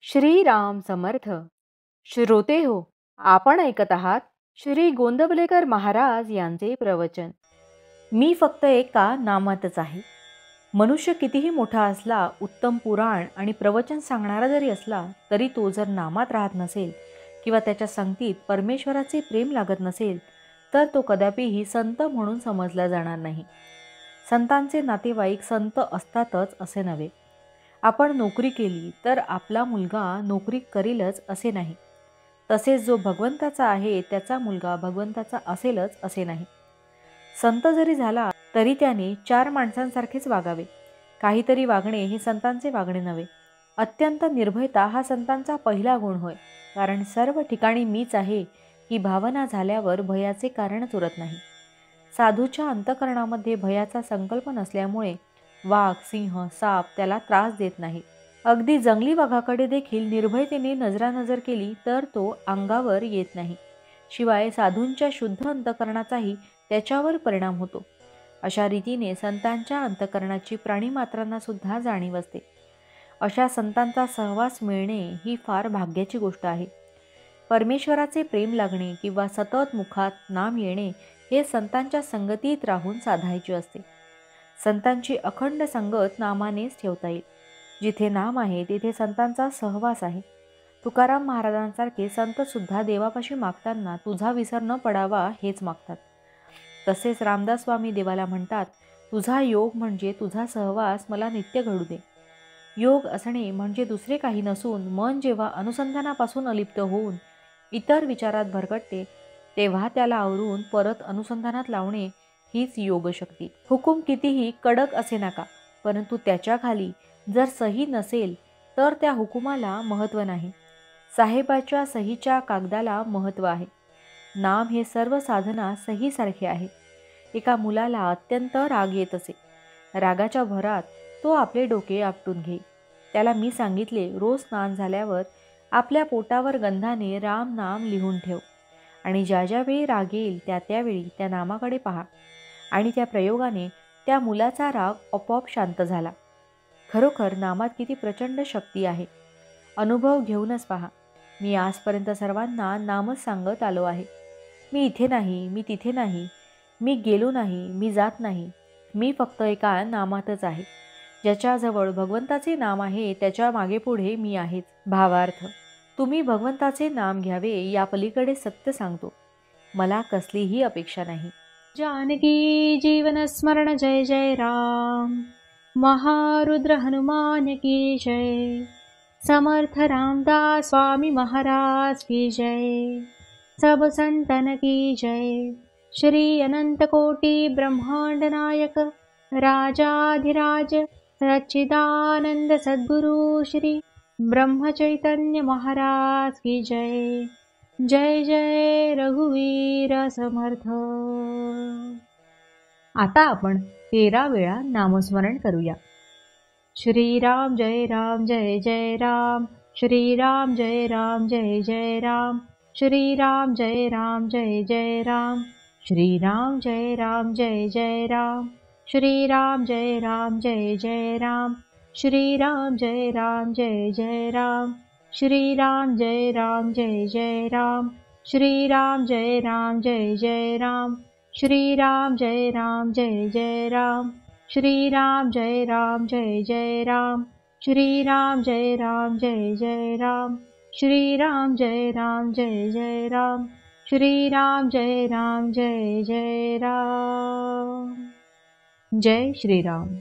श्रीराम समर्थ. श्रोते हो, आपण ऐकत आहात श्री गोंदवलेकर महाराज यांचे प्रवचन. मी फक्त एका नामातच आहे. मनुष्य कितीही मोठा असला, उत्तम पुराण आणि प्रवचन सांगणारा जरी असला, तरी तो जर नामात राहत नसेल किंवा त्याच्या संगतीत परमेश्वराचे प्रेम लागत नसेल, तर तो कदापिही संत म्हणून समजला जाणार नाही. संतांचे नातेवाईक संत असतातच असे नव्हे. आपण नोकरी केली तर आपला मुलगा नोकरी करीलच असे नाही. तसेच जो भगवंताचा आहे त्याचा मुलगा भगवंताचा असेलच असे नाही. संत जरी झाला तरी त्याने चार माणसांसारखेच वागावे. काहीतरी वागणे हे संतांचे वागणे नव्हे. अत्यंत निर्भयता हा संतांचा पहिला गुण होय. कारण सर्व ठिकाणी मीच आहे ही भावना झाल्यावर भयाचे कारणच उरत नाही. साधूच्या अंतःकरणामध्ये भयाचा संकल्प नसल्यामुळे वाघ, सिंह, साप त्याला त्रास देत नाही. अगदी जंगली वाघाकडे देखील निर्भयतेने नजरानजर केली तर तो अंगावर येत नाही. शिवाय साधूंच्या शुद्ध अंतःकरणाचाही त्याच्यावर परिणाम होतो. अशा रीतीने संतांच्या अंतःकरणाची प्राणीमात्रांना सुद्धा जाणीव असते. अशा संतांचा सहवास मिळणे ही फार भाग्याची गोष्ट आहे. परमेश्वराचे प्रेम लागणे किंवा सतत मुखात नाम येणे हे संतांच्या संगतीत राहून साधायचे असते. संतांची अखंड संगत नामानेच ठेवता येईल. जिथे नाम आहे तिथे संतांचा सहवास आहे. तुकाराम महाराजांसारखे संत सुद्धा देवापाशी मागताना तुझा विसर न पडावा हेच मागतात. तसेच रामदास स्वामी देवाला म्हणतात, तुझा योग म्हणजे तुझा सहवास मला नित्य घडू दे. योग असणे म्हणजे दुसरे काही नसून मन जेव्हा अनुसंधानापासून अलिप्त होऊन इतर विचारात भरकटते तेव्हा त्याला आवरून परत अनुसंधानात लावणे हीच योगशक्ती. हुकूम कितीही कडक असे नका, परंतु त्याच्या खाली जर सही नसेल तर त्या हुकुमाला महत्त्व नाही. साहेबाच्या सहीच्या कागदाला महत्त्व आहे. नाम हे सर्व साधना सहीसारखे आहे. एका मुलाला अत्यंत राग येत असे. रागाच्या भरात तो आपले डोके आपटून घेई. त्याला मी सांगितले, रोज स्नान झाल्यावर आपल्या पोटावर गंधाने राम नाम लिहून ठेव आणि ज्या ज्यावेळी राग येईल त्या त्यावेळी त्या नामाकडे पहा. आणि त्या प्रयोगाने त्या मुलाचा राग आपोआप शांत झाला. खरोखर नामात किती प्रचंड शक्ती आहे. अनुभव घेऊनच पहा. मी आजपर्यंत सर्वांना नामच सांगत आलो आहे. मी इथे नाही, मी तिथे नाही, मी गेलो नाही, मी जात नाही. मी फक्त एका नामातच आहे. ज्याच्याजवळ भगवंताचे नाम आहे त्याच्या मागे पुढे मी आहेच. भावार्थ, तुम्ही भगवंताचे नाम घ्यावे या पलीकडे सत्य सांगतो. मला कसलीही अपेक्षा नाही. जानकी जीवन स्मरण जय जय राम. महारुद्र हनुमान की जय. समर्थ रामदास स्वामी महाराज की जय. सब संतन की जय. श्री अनंत कोटि ब्रह्मांड नायक राजाधिराज सच्चिदानंद सद्गुरु श्री ब्रह्म चैतन्य महाराज की जय. जय जय रघुवीर समर्थ. आता आपण 13 वेळा नामस्मरण करूया. श्रीराम जय राम जय जय राम. श्रीराम जय राम जय जय राम. श्रीराम जय राम जय जय राम. श्रीराम जय राम जय जय राम. श्रीराम जय राम जय जय राम. श्रीराम जय राम जय जय राम. श्रीराम जय राम जय जय राम. श्रीराम जय राम जय जय राम. श्रीराम जय राम जय जय राम. श्रीराम जय राम जय जय राम. श्रीराम जय राम जय जय राम. श्रीराम जय राम जय जय राम. श्रीराम जय राम जय जय राम. जय श्रीराम.